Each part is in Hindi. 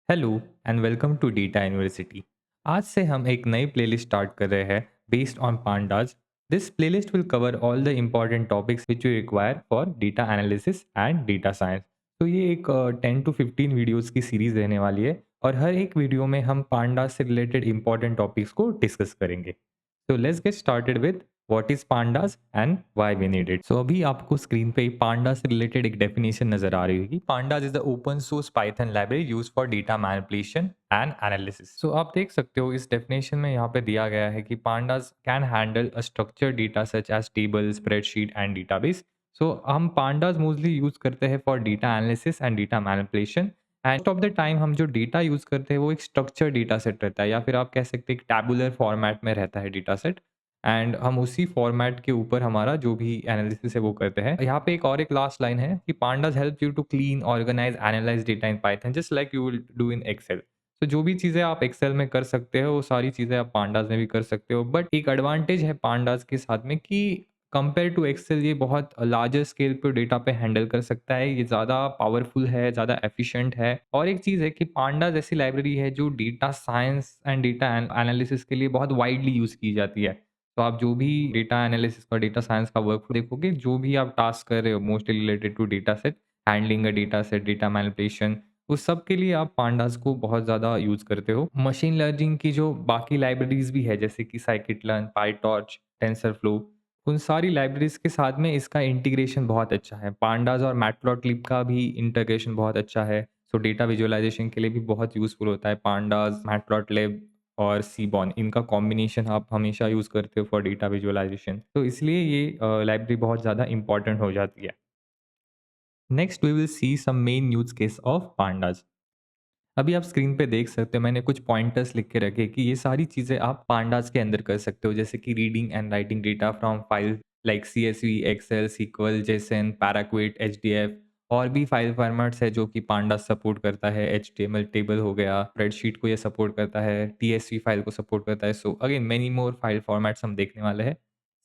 Hello and welcome to data university. आज से हम एक नई प्लेलिस्ट स्टार्ट कर रहे हैं based on pandas. This playlist will cover all the important topics which you require for data analysis and data science. तो ये एक 10 to 15 वीडियोज़ की सीरीज़ रहने वाली है और हर एक वीडियो में हम पांडाज से रिलेटेड इंपॉर्टेंट टॉपिक्स को डिस्कस करेंगे। तो let's get started with what is Pandas and why we need it. So अभी आपको स्क्रीन पे पांडा से रिलेटेड एक डेफिनेशन नजर आ रही होगी। Pandas is the open source Python library used for data manipulation and analysis. So आप देख सकते हो इस डेफिनेशन में यहाँ पे दिया गया है कि Pandas can handle a structured data such as table, spreadsheet and database. So हम पांडास मोस्टली यूज करते हैं for data analysis and data manipulation. And of the time हम जो डेटा यूज करते हैं वो एक स्ट्रक्चर डेटा सेट रहता है, या फिर आप कह सकते हैं एक टैबुलर फॉर्मेट में रहता है डेटा सेट। एंड हम उसी फॉर्मेट के ऊपर हमारा जो भी एनालिसिस है वो करते हैं। यहाँ पे एक लास्ट लाइन है कि pandas help you to clean, organise, analyse data in Python just like you will do in Excel. तो जो भी चीज़ें आप एक्सेल में कर सकते हो वो सारी चीज़ें आप पांडास में भी कर सकते हो। बट एक एडवांटेज है पांडास के साथ में कि कंपेयर टू एक्सेल ये बहुत लार्जर स्केल पे डेटा पे हैंडल कर सकता है। ये ज़्यादा पावरफुल है, ज़्यादा एफिशिएंट है। और एक चीज़ है कि पांडास ऐसी लाइब्रेरी है जो data science and data analysis के लिए बहुत वाइडली यूज़ की जाती है। तो आप जो भी डेटा एनालिसिस और डेटा साइंस का वर्क देखोगे, जो भी आप टास्क कर रहे हो mostly related to data set, handling a data set, data manipulation, उस सब के लिए आप पांडास को बहुत ज़्यादा यूज़ करते हो। मशीन लर्निंग की जो बाकी लाइब्रेरीज़ भी है जैसे कि scikit-learn, पाइटॉर्च, टेंसरफ्लो, उन सारी लाइब्रेरीज़ के साथ में इसका इंटीग्रेशन बहुत अच्छा है। पांडास और मैटप्लॉटलिब का भी इंटीग्रेशन बहुत अच्छा है। सो डेटा विजुअलाइज़ेशन के लिए भी बहुत यूज़फुल होता है पांडास, मैटप्लॉटलिब और सीबॉन। इनका कॉम्बिनेशन आप हमेशा यूज़ करते हो फॉर डेटा विजुअलाइज़ेशन। तो इसलिए ये लाइब्रेरी बहुत ज़्यादा इम्पोर्टेंट हो जाती है। Next we will see some main use case of pandas. अभी आप स्क्रीन पे देख सकते हो मैंने कुछ पॉइंटर्स लिख के रखे कि ये सारी चीज़ें आप पांडास के अंदर कर सकते हो, जैसे कि reading and writing data from file like CSV, Excel, SQL, JSON, Parquet, HDF. और भी फाइल फॉर्मेट्स है जो कि पांडास सपोर्ट करता है। एचटीएमएल टेबल हो गया, स्प्रेडशीट को ये सपोर्ट करता है, टीएसवी फाइल को सपोर्ट करता है। So again many more file formats हम देखने वाले हैं।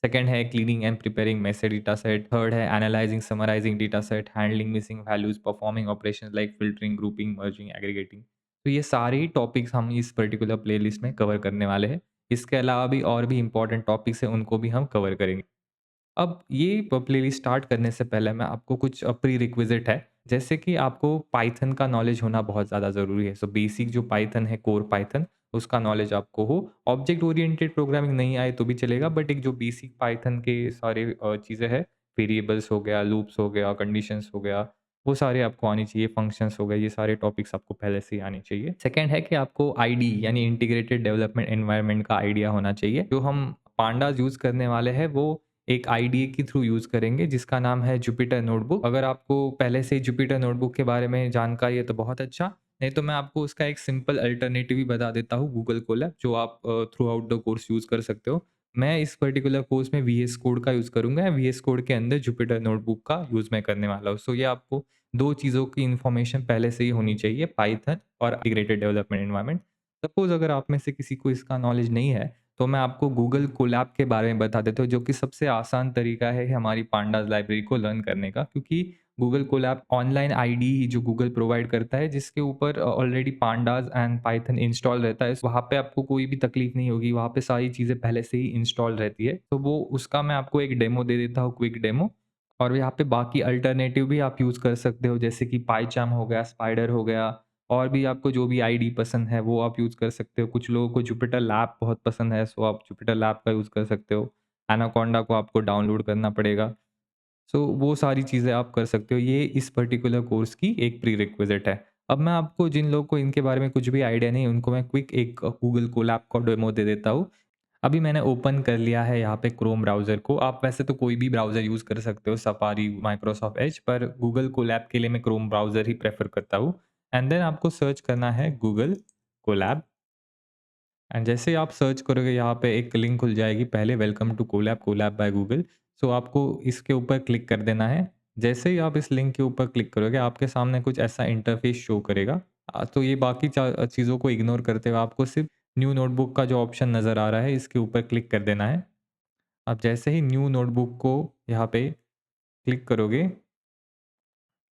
सेकंड है cleaning and preparing messy data set. Third है analysing, summarising data set, handling missing values, performing operations like filtering, grouping, merging, aggregating. तो ये सारे ही टॉपिक्स हम इस पर्टिकुलर प्लेलिस्ट में कवर करने वाले हैं। इसके अलावा भी और भी इम्पोर्टेंट टॉपिक्स हैं, उनको भी हम कवर करेंगे। अब ये प्लेलिस्ट स्टार्ट करने से पहले मैं आपको कुछ प्री रिक्विजिट है, जैसे कि आपको पाइथन का नॉलेज होना बहुत ज़्यादा ज़रूरी है। सो बेसिक जो पाइथन है, कोर पाइथन, उसका नॉलेज आपको हो। ऑब्जेक्ट ओरिएंटेड प्रोग्रामिंग नहीं आए तो भी चलेगा, बट एक जो बेसिक पाइथन के सारे चीज़ें हैं, वेरिएबल्स हो गया, लूप्स हो गया, कंडीशंस हो गया, वो सारे आपको आनी चाहिए। फंक्शंस हो गए, ये सारे टॉपिक्स आपको पहले से ही आने चाहिए। सेकंड है कि आपको आईडी यानी इंटीग्रेटेड डेवलपमेंट एनवायरनमेंट का आइडिया होना चाहिए। जो हम पांडास यूज़ करने वाले हैं वो एक आईडीए के थ्रू यूज़ करेंगे जिसका नाम है जुपिटर नोटबुक। अगर आपको पहले से जुपिटर नोटबुक के बारे में जानकारी है तो बहुत अच्छा, नहीं तो मैं आपको उसका एक सिंपल अल्टरनेटिव भी बता देता हूँ, गूगल कोलैब, जो आप through out the course use कर सकते हो। मैं इस पर्टिकुलर कोर्स में वीएस कोड का यूज़ करूँगा। वीएस कोड के अंदर जुपिटर नोटबुक का यूज़ मैं करने वाला हूँ। सो ये आपको 2 चीज़ों की इन्फॉर्मेशन पहले से ही होनी चाहिए, पाइथन और इंटीग्रेटेड डेवलपमेंट एनवायरनमेंट। सपोज़ अगर आप में से किसी को इसका नॉलेज नहीं है, तो मैं आपको गूगल कोलैब के बारे में बता देता हूँ, जो कि सबसे आसान तरीका है हमारी पांडास लाइब्रेरी को लर्न करने का। क्योंकि गूगल कोलैब ऑनलाइन आईडी जो गूगल प्रोवाइड करता है, जिसके ऊपर already pandas and Python install रहता है। वहाँ पे आपको कोई भी तकलीफ नहीं होगी, वहाँ पे सारी चीज़ें पहले से ही इंस्टॉल रहती है। तो वो उसका मैं आपको एक डेमो दे देता हूँ, क्विक डेमो। और यहाँ पे बाकी अल्टरनेटिव भी आप यूज़ कर सकते हो, जैसे कि पाइचार्म हो गया, स्पाइडर हो गया, और भी आपको जो भी आईडी पसंद है वो आप यूज़ कर सकते हो। कुछ लोगों को जुपिटर लैब बहुत पसंद है, सो आप जुपिटर लैब का यूज़ कर सकते हो। एनाकोंडा को आपको डाउनलोड करना पड़ेगा। सो वो सारी चीज़ें आप कर सकते हो। ये इस पर्टिकुलर कोर्स की एक प्रीरिक्विज़िट है। अब मैं आपको, जिन लोगों को इनके बारे में कुछ भी आइडिया नहीं है, उनको मैं क्विक एक गूगल कोलैब का डेमो दे देता हूँ। अभी मैंने ओपन कर लिया है यहाँ पे क्रोम ब्राउज़र को। आप वैसे तो कोई भी ब्राउज़र यूज़ कर सकते हो, सफारी, माइक्रोसॉफ्ट एज, पर गूगल कोलैब के लिए मैं क्रोम ब्राउज़र ही प्रेफ़र करता हूँ। एंड देन आपको सर्च करना है गूगल कोलैब। एंड जैसे ही आप सर्च करोगे यहाँ पे एक लिंक खुल जाएगी, पहले welcome to Colab, Colab by Google. So आपको इसके ऊपर क्लिक कर देना है। जैसे ही आप इस लिंक के ऊपर क्लिक करोगे, आपके सामने कुछ ऐसा इंटरफेस शो करेगा। तो ये बाकी चीज़ों को इग्नोर करते हुए आपको सिर्फ न्यू नोटबुक का जो ऑप्शन नज़र आ रहा है, इसके ऊपर क्लिक कर देना है। आप जैसे ही न्यू नोटबुक को यहाँ पे क्लिक करोगे,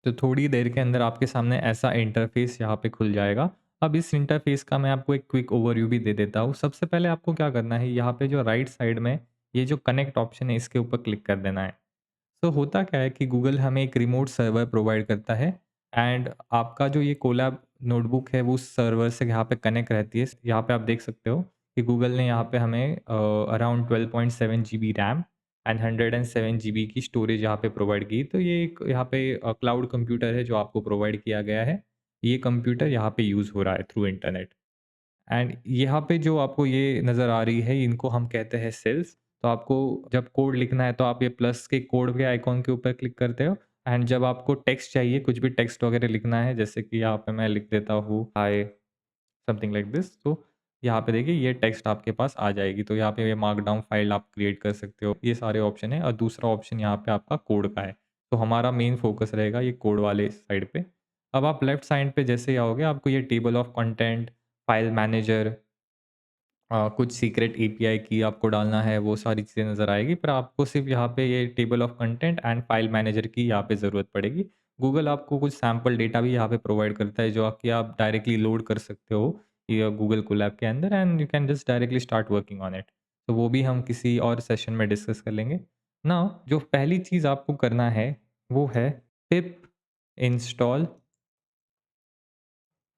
तो थोड़ी देर के अंदर आपके सामने ऐसा इंटरफेस यहाँ पे खुल जाएगा। अब इस इंटरफेस का मैं आपको एक क्विक ओवरव्यू भी दे देता हूँ। सबसे पहले आपको क्या करना है, यहाँ पे जो राइट साइड में ये जो कनेक्ट ऑप्शन है इसके ऊपर क्लिक कर देना है। तो होता क्या है कि गूगल हमें एक रिमोट सर्वर प्रोवाइड करता है एंड आपका जो ये कोलैब नोटबुक है वो उस सर्वर से यहाँ पे कनेक्ट रहती है। यहाँ पे आप देख सकते हो कि गूगल ने यहाँ पे हमें around 12.7 GB RAM and 107 GB की स्टोरेज यहाँ पे प्रोवाइड की। तो ये एक यहाँ पे क्लाउड कंप्यूटर है जो आपको प्रोवाइड किया गया है। ये कंप्यूटर यहाँ पे यूज़ हो रहा है थ्रू इंटरनेट। एंड यहाँ पे जो आपको ये नज़र आ रही है इनको हम कहते हैं सेल्स। तो आपको जब कोड लिखना है तो आप ये प्लस के कोड के आइकॉन के ऊपर क्लिक करते हो एंड जब आपको टेक्स्ट चाहिए, कुछ भी टेक्स्ट वगैरह लिखना है, जैसे कि यहाँ पे मैं लिख देता हूँ हाय समथिंग लाइक दिस। तो यहाँ पे देखिए ये टेक्स्ट आपके पास आ जाएगी। तो यहाँ पे ये मार्कडाउन फाइल आप क्रिएट कर सकते हो। ये सारे ऑप्शन है और दूसरा ऑप्शन यहाँ पे आपका कोड का है। तो हमारा मेन फोकस रहेगा ये कोड वाले साइड पे। अब आप लेफ्ट साइड पे जैसे ही आओगे आपको ये table of content, file manager, कुछ सीक्रेट एपीआई की आपको डालना है, वो सारी चीज़ें नज़र आएगी, पर आपको सिर्फ यहाँ पे ये table of content and file manager की यहाँ पे ज़रूरत पड़ेगी। गूगल आपको कुछ सैंपल डेटा भी यहाँ पे प्रोवाइड करता है जो कि आप डायरेक्टली लोड कर सकते हो ये गूगल कोलैब के अंदर and you can just directly start working on it. तो वो भी हम किसी और सेशन में डिस्कस कर लेंगे। नाउ जो पहली चीज़ आपको करना है वो है पिप इंस्टॉल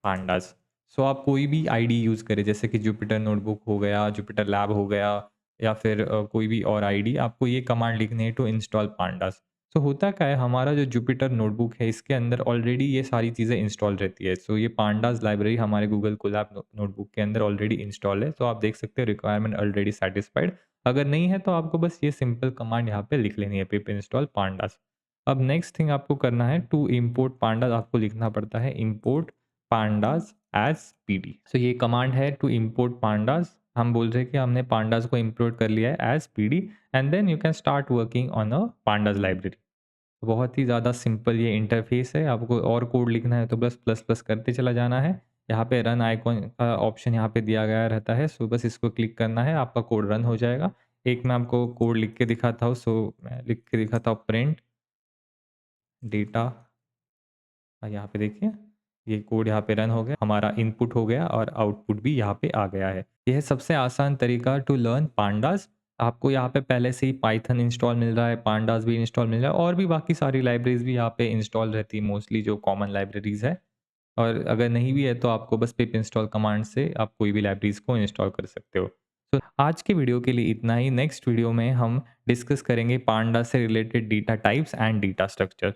पांडास। सो आप कोई भी आईडी यूज़ करें, जैसे कि जुपिटर नोटबुक हो गया, जुपिटर लैब हो गया या फिर कोई भी और आईडी, आपको ये कमांड लिखनी है टू इंस्टॉल पांडास। सो होता क्या है, हमारा जो जुपिटर नोटबुक है इसके अंदर ऑलरेडी ये सारी चीज़ें इंस्टॉल रहती है। सो ये पांडास लाइब्रेरी हमारे गूगल कोलैब नोटबुक के अंदर ऑलरेडी इंस्टॉल है। तो आप देख सकते हो रिक्वायरमेंट ऑलरेडी सेटिस्फाइड। अगर नहीं है तो आपको बस ये सिंपल कमांड यहाँ पे लिख लेनी है, पिप इंस्टॉल पांडास। अब नेक्स्ट थिंग आपको करना है टू इम्पोर्ट पांडास, आपको लिखना पड़ता है इम्पोर्ट pandas as pd। सो ये कमांड है टू इम्पोर्ट pandas। हम बोल रहे हैं कि हमने pandas को इम्पोर्ट कर लिया है as pd and then you can start working on a pandas library. बहुत ही ज़्यादा सिंपल ये इंटरफेस है। आपको और कोड लिखना है तो बस प्लस प्लस करते चला जाना है। यहाँ पे रन आइकॉन का ऑप्शन यहाँ पे दिया गया रहता है। सो बस इसको क्लिक करना है, आपका कोड रन हो जाएगा। एक मैं आपको कोड लिख के दिखाता हूँ। सो मैं लिख के दिखाता हूँ प्रिंट डेटा। यहाँ पे देखिए ये कोड यहाँ पे रन हो गया, हमारा इनपुट हो गया और आउटपुट भी यहाँ पे आ गया है। यह है सबसे आसान तरीका टू लर्न पांडास। आपको यहाँ पे पहले से ही पाइथन इंस्टॉल मिल रहा है, पांडास भी इंस्टॉल मिल रहा है और भी बाकी सारी लाइब्रेरीज भी यहाँ पे इंस्टॉल रहती है, मोस्टली जो कॉमन लाइब्रेरीज है। और अगर नहीं भी है तो आपको बस पिप इंस्टॉल कमांड से आप कोई भी लाइब्रेरीज को इंस्टॉल कर सकते हो। तो आज के वीडियो के लिए इतना ही। नेक्स्ट वीडियो में हम डिस्कस करेंगे पांडा से related data types and data structure.